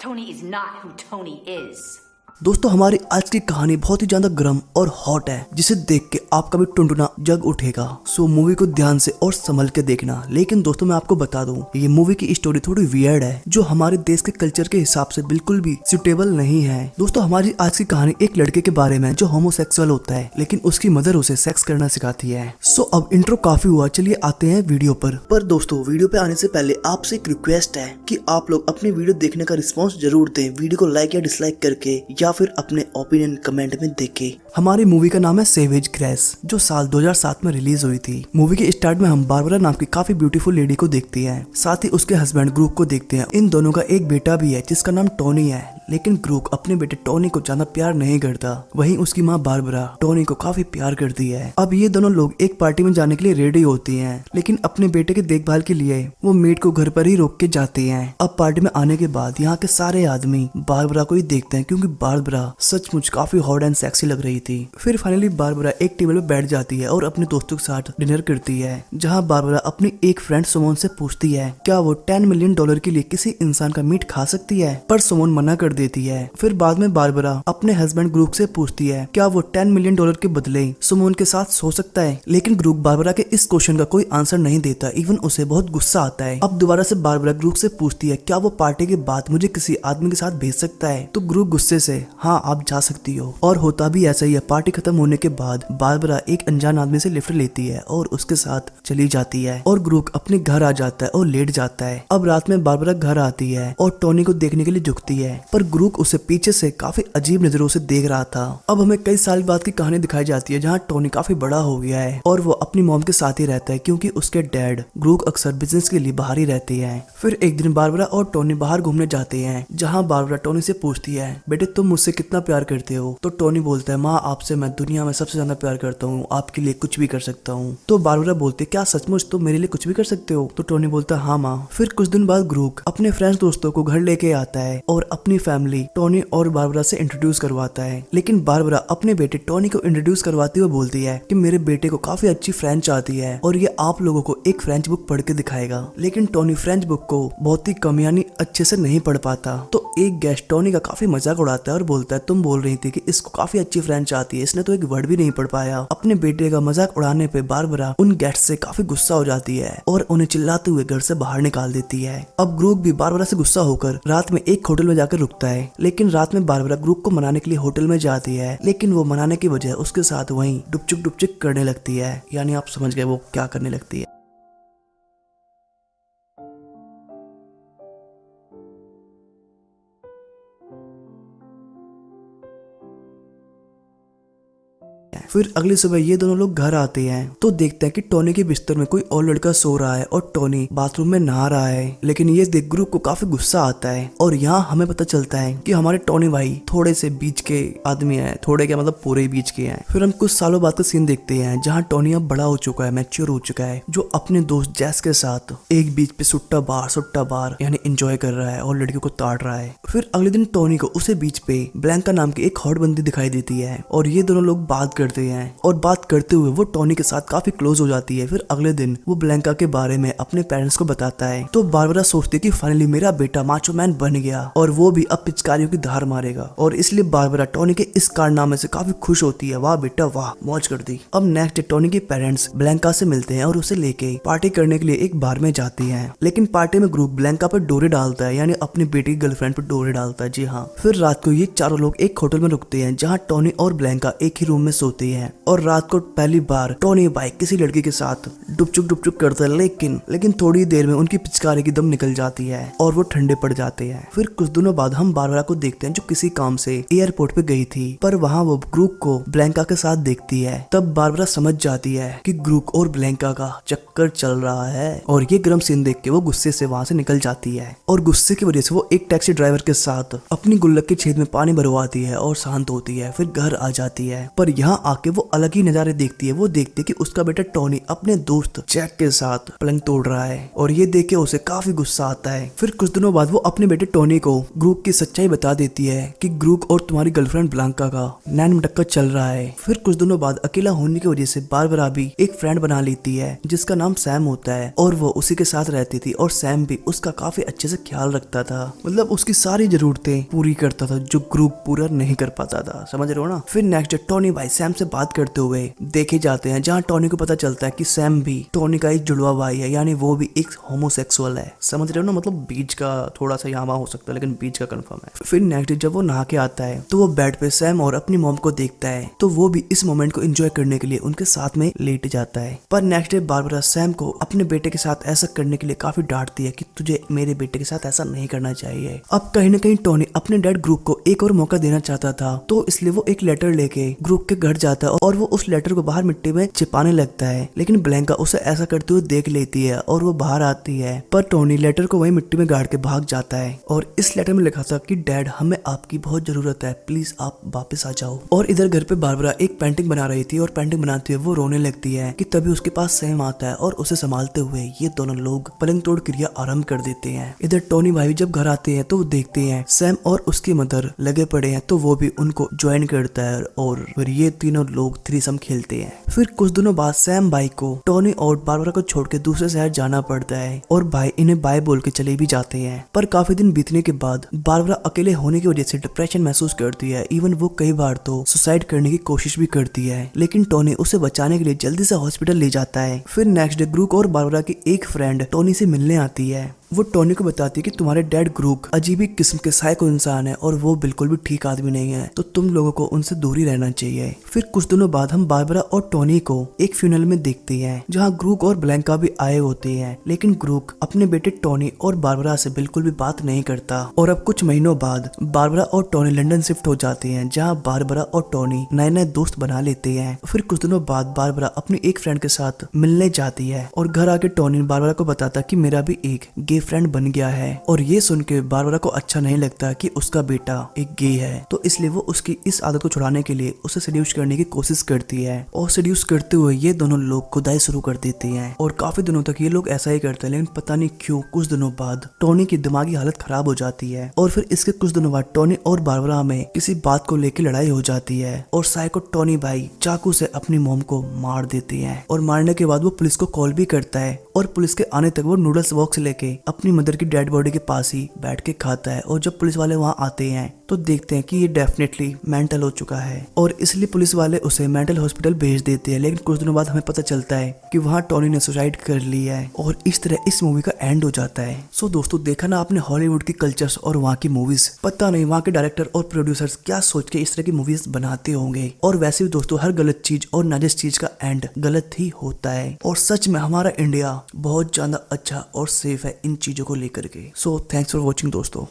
Tony is not who Tony is. दोस्तों हमारी आज की कहानी बहुत ही ज्यादा गर्म और हॉट है, जिसे देख के आपका भी टुनटुना जग उठेगा। सो मूवी को ध्यान से और संभल के देखना। लेकिन दोस्तों मैं आपको बता दूं, ये मूवी की स्टोरी थोड़ी वियर्ड है, जो हमारे देश के कल्चर के हिसाब से बिल्कुल भी सुटेबल नहीं है। दोस्तों हमारी आज की कहानी एक लड़के के बारे में जो होमोसेक्सुअल होता है, लेकिन उसकी मदर उसे सेक्स करना सिखाती है। सो अब इंट्रो काफी हुआ, चलिए आते हैं वीडियो पर दोस्तों वीडियो पे आने से पहले आपसे एक रिक्वेस्ट है कि आप लोग अपने वीडियो देखने का रिस्पॉन्स जरूर दें, वीडियो को लाइक या डिसलाइक करके, या फिर अपने ओपिनियन कमेंट में देके। हमारी मूवी का नाम है सेवेज ग्रेस, जो साल 2007 में रिलीज हुई थी। मूवी के स्टार्ट में हम बारबरा नाम की काफी ब्यूटीफुल लेडी को देखते हैं, साथ ही उसके हस्बैंड ग्रूक को देखते हैं। इन दोनों का एक बेटा भी है जिसका नाम टोनी है, लेकिन ग्रूक अपने बेटे टोनी को ज्यादा प्यार नहीं करता। वहीं उसकी माँ बारबरा टोनी को काफी प्यार करती है। अब ये दोनों लोग एक पार्टी में जाने के लिए रेडी होती हैं, लेकिन अपने बेटे के देखभाल के लिए वो मेड को घर पर ही रोक के जाते हैं। अब पार्टी में आने के बाद यहाँ के सारे आदमी बारबरा को ही देखते हैं, क्योंकि बारबरा सचमुच काफी हॉट एंड सेक्सी लग रही थी। फिर फाइनली बारबरा एक टेबल पे बैठ जाती है और अपने दोस्तों के साथ डिनर करती है, जहाँ बारबरा अपनी एक फ्रेंड सुमन से पूछती है क्या वो $10 मिलियन के लिए किसी इंसान का मीट खा सकती है, पर सुमन मना कर देती है। फिर बाद में बारबरा अपने हस्बैंड ग्रूक से पूछती है क्या वो $10 मिलियन के बदले सुमन के साथ सो सकता है, लेकिन ग्रूक बारबरा के इस क्वेश्चन का कोई आंसर नहीं देता। इवन उसे बहुत गुस्सा आता है। अब दोबारा से बारबरा ग्रूक से पूछती है क्या वो पार्टी के बाद मुझे किसी आदमी के साथ भेज सकता है, तो ग्रूक गुस्से से हाँ आप जा सकती हो। और होता भी ऐसा ही है। पार्टी खत्म होने के बाद बारबरा एक अनजान आदमी से लिफ्ट लेती है और उसके साथ चली जाती है, और ग्रूक अपने घर आ जाता है और लेट जाता है। अब रात में बारबरा घर आती है और टोनी को देखने के लिए झुकती है, पर ग्रूक उसे पीछे से काफी अजीब नजरों से देख रहा था। अब हमें कई साल बाद की कहानी दिखाई जाती है, जहाँ टोनी काफी बड़ा हो गया है और वो अपनी मॉम के साथ ही रहता है, क्योंकि उसके डैड ग्रूक अक्सर बिजनेस के लिए बाहर ही रहते हैं। फिर एक दिन बारबरा और टोनी बाहर घूमने जाते हैं, जहाँ बारबरा टोनी से पूछती है बेटे तुम मुझसे कितना प्यार करते हो, तो टोनी बोलता है माँ आपसे मैं दुनिया में सबसे ज्यादा प्यार करता हूँ, आपके लिए कुछ भी कर सकता हूँ। तो बारबरा बोलती क्या सचमुच तुम मेरे लिए कुछ भी कर सकते हो, तो टोनी बोलता हाँ माँ। फिर कुछ दिन बाद ग्रूक अपने फ्रेंड्स दोस्तों को घर लेके आता है और अपनी फैमिली टोनी और बारबरा से इंट्रोड्यूस करवाता है। लेकिन बारबरा अपने बेटे टोनी को इंट्रोड्यूस करवाते हुए बोलती है कि मेरे बेटे को काफी अच्छी फ्रेंच आती है और ये आप लोगों को एक फ्रेंच बुक पढ़ के दिखाएगा। लेकिन टोनी फ्रेंच बुक को बहुत ही कम यानी अच्छे से नहीं पढ़ पाता। तो एक गेस्ट टोनी का काफी मजाक उड़ाता है और बोलता है तुम बोल रही थी कि इसको काफी अच्छी फ्रेंच आती है, इसने तो एक वर्ड भी नहीं पढ़ पाया। अपने बेटे का मजाक उड़ाने पे बारबरा उन गेस्ट से काफी गुस्सा हो जाती है और उन्हें चिल्लाते हुए घर से बाहर निकाल देती है। अब ग्रूक भी बारबरा से गुस्सा होकर रात में एक होटल में जाकर रुकता है, लेकिन रात में बारबरा ग्रूक को मनाने के लिए होटल में जाती है, लेकिन वो मनाने की बजाय उसके साथ वहीं डुपचुक करने लगती है। यानी आप समझ गए वो क्या करने लगती है। फिर अगली सुबह ये दोनों लोग घर आते हैं तो देखते हैं कि टोनी के बिस्तर में कोई और लड़का सो रहा है और टोनी बाथरूम में नहा रहा है। लेकिन ये देख ग्रूक को काफी गुस्सा आता है, और यहाँ हमें पता चलता है कि हमारे टोनी भाई थोड़े से बीच के आदमी हैं, थोड़े क्या मतलब पूरे बीच के हैं। फिर हम कुछ सालों बाद का सीन देखते हैं, जहाँ टोनी अब बड़ा हो चुका है, मैच्योर हो चुका है, जो अपने दोस्त जैस के साथ एक बीच पे सुट्टा बार यानी एंजॉय कर रहा है और लड़कियों को ताड़ रहा है। फिर अगले दिन टोनी को उसे बीच पे ब्लैंका नाम की एक हॉट बंदी दिखाई देती है, और ये दोनों लोग बात करते हैं, और बात करते हुए वो टोनी के साथ काफी क्लोज हो जाती है। फिर अगले दिन वो ब्लैंका के बारे में अपने पेरेंट्स को बताता है, तो बारबरा सोचती है कि फाइनली मेरा बेटा माचो मैन बन गया और वो भी अब पिचकारियों की धार मारेगा, और इसलिए बारबरा टोनी के इस कारनामे से काफी खुश होती है। वाह बेटा वाह, मौज कर दी। अब नेक्स्ट डे टोनी के पेरेंट्स ब्लैंका से मिलते हैं और उसे लेके पार्टी करने के लिए एक बार में जाती है, लेकिन पार्टी में ग्रुप ब्लैंका पर डोरे डालता है, यानी अपनी बेटी की गर्लफ्रेंड पर डोरे डालता है। जी हाँ। फिर रात को ये चारों लोग एक होटल में रुकते हैं, जहाँ टोनी और ब्लैंका एक ही रूम में सोते हैं, और रात को पहली बार टोनी बाइक किसी लड़की के साथ डुपचुक करता है, लेकिन थोड़ी देर में उनकी पिचकारी की दम निकल जाती है और वो ठंडे पड़ जाते हैं। फिर कुछ दिनों बाद हम बारबरा को देखते हैं, जो किसी काम से एयरपोर्ट पे गई थी, पर वहाँ वो ग्रूक को ब्लैंका के साथ देखती है। तब बारबरा समझ जाती है कि ग्रूक और ब्लैंका का चक्कर चल रहा है, और ये गर्म सीन देख के वो गुस्से से वहाँ से निकल जाती है, और गुस्से की वजह से वो एक टैक्सी ड्राइवर के साथ अपनी गुल्लक के छेद में पानी भरवाती है और शांत होती है। फिर घर आ जाती है, पर यहाँ आके वो अलग ही नजारे देखती है। वो देखती है कि उसका बेटा टोनी अपने दोस्त जैक के साथ पलंग तोड़ रहा है और ये देख के उसे काफी गुस्सा आता है। फिर कुछ दिनों बाद वो अपने बेटे टोनी को ग्रूक की सच्चाई बता देती है कि ग्रूक और तुम्हारी गर्लफ्रेंड ब्लांका का नैन मटक्का चल रहा है। फिर कुछ दिनों बाद अकेला होने की वजह से बारबरा भी एक फ्रेंड बना लेती है जिसका नाम सैम होता है और वो उसी के साथ रहती थी और सैम भी उसका काफी अच्छे से ख्याल रखता था, मतलब उसकी सारी जरूरतें पूरी करता था जो ग्रूक पूरा नहीं कर पाता था, समझ रहे हो ना। फिर नेक्स्ट डे टोनी भाई सैम से बात करते हुए देखे जाते हैं जहाँ टोनी को पता चलता है कि सैम भी टोनी का एक जुड़वा भाई है, यानी वो भी एक होमोसेक्सुअल है, समझ रहे हो ना, मतलब बीच का थोड़ा सा यहाँ हो सकता है लेकिन बीच का कंफर्म है। फिर नेक्स्ट डे जब वो नहा के आता है तो वो बेड पे सैम और अपनी मॉम को देखता है तो वो भी इस मोमेंट को एंजॉय करने के लिए उनके साथ में लेट जाता है। पर नेक्स्ट डे बारबरा सैम को अपने बेटे के साथ ऐसा करने के लिए काफी डांटती है कि तुझे मेरे बेटे के साथ ऐसा नहीं करना चाहिए। अब कहीं ना कहीं टोनी अपने डैड ग्रूक को एक और मौका देना चाहता था तो इसलिए वो एक लेटर लेके ग्रूक के घर जाता है और वो उस लेटर को बाहर मिट्टी में छिपाने लगता है, लेकिन ब्लैंका उसे ऐसा करते हुए देख लेती है और वो बाहर आती है। पर टोनी लेटर को वहीं मिट्टी में गाड़ के भाग जाता है और इस लेटर में लिखा था कि डैड हमें आपकी बहुत जरूरत है, प्लीज आप वापस आ जाओ। और इधर घर पे बारबरा एक पेंटिंग बना रही थी और पेंटिंग बनाते हुए वो रोने लगती है कि तभी उसके पास सैम आता है और उसे संभालते हुए ये दोनों लोग पलंग तोड़ क्रिया आरंभ कर देते हैं। इधर टोनी भाई जब घर आते हैं तो वो देखते हैं सैम और उसकी मदर लगे पड़े हैं तो वो भी उनको ज्वाइन करता है और फिर ये तीनों लोग थ्रीसम खेलते हैं। फिर कुछ दिनों बाद सैम भाई को टोनी और बारबरा को छोड़ के दूसरे शहर जाना पड़ता है और भाई इन्हें बाय बोल के चले भी जाते हैं। पर काफी दिन बीतने के बाद बारबरा अकेले होने की वजह से डिप्रेशन महसूस करती है, इवन वो कई बार तो सुसाइड करने की कोशिश भी करती है, लेकिन टोनी उसे बचाने के लिए जल्दी से हॉस्पिटल ले जाता है। फिर नेक्स्ट डे ग्रूक और बारबरा की एक फ्रेंड टोनी से मिलने आती है। वो टोनी को बताती है कि तुम्हारे डैड ग्रूक अजीब ही किस्म के साइको इंसान है और वो बिल्कुल भी ठीक आदमी नहीं है, तो तुम लोगों को उनसे दूरी रहना चाहिए। फिर कुछ दिनों बाद हम बारबरा और टोनी को एक फ्यूनल में देखते हैं जहाँ ग्रूक और ब्लैंका भी आए होते हैं, लेकिन ग्रूक अपने बेटे टोनी और बारबरा से बिल्कुल भी बात नहीं करता। और अब कुछ महीनों बाद बारबरा और टोनी लंदन शिफ्ट हो जाते हैं जहाँ बारबरा और टोनी नए नए दोस्त बना लेते हैं। फिर कुछ दिनों बाद बारबरा अपनी एक फ्रेंड के साथ मिलने जाती है और घर आके टोनी बारबरा को बताता कि मेरा भी एक गे फ्रेंड बन गया है। और ये सुन के बारबरा को अच्छा नहीं लगता कि उसका बेटा एक गे है, तो इसलिए वो उसकी इस आदत को छुड़ाने के लिए उसे सेड्यूस करने की कोशिश करती है और सेड्यूस करते हुए ये दोनों लोग खुदाई शुरू कर देते हैं और काफी दिनों तक ये लोग ऐसा ही करते हैं, लेकिन पता नहीं क्यों कुछ दिनों बाद टोनी की दिमागी हालत खराब हो जाती है और फिर इसके कुछ दिनों बाद टोनी और बारबरा में किसी बात को लेकर लड़ाई हो जाती है और साइको टोनी भाई चाकू से अपनी मॉम को मार देते हैं और मारने के बाद वो पुलिस को कॉल भी करता है और पुलिस के आने तक वो नूडल्स बॉक्स लेके अपनी मदर की डेड बॉडी के पास ही बैठ के खाता है और जब पुलिस वाले वहाँ आते हैं तो देखते हैं कि ये डेफिनेटली मेंटल हो चुका है और इसलिए पुलिस वाले उसे मेंटल हॉस्पिटल भेज देते हैं। लेकिन कुछ दिनों बाद हमें पता चलता है कि वहाँ टोनी ने सुसाइड कर लिया है और इस तरह इस मूवी का एंड हो जाता है। सो दोस्तों, देखा ना आपने हॉलीवुड की कल्चर्स और वहाँ की मूवीज, पता नहीं वहाँ के डायरेक्टर और प्रोड्यूसर्स क्या सोच के इस तरह की मूवीज बनाते होंगे। और वैसे भी दोस्तों, हर गलत चीज और नाजायज चीज का एंड गलत ही होता है और सच में हमारा इंडिया बहुत ज्यादा अच्छा और सेफ है इन चीजों को लेकर के। सो थैंक्स फॉर वॉचिंग दोस्तों।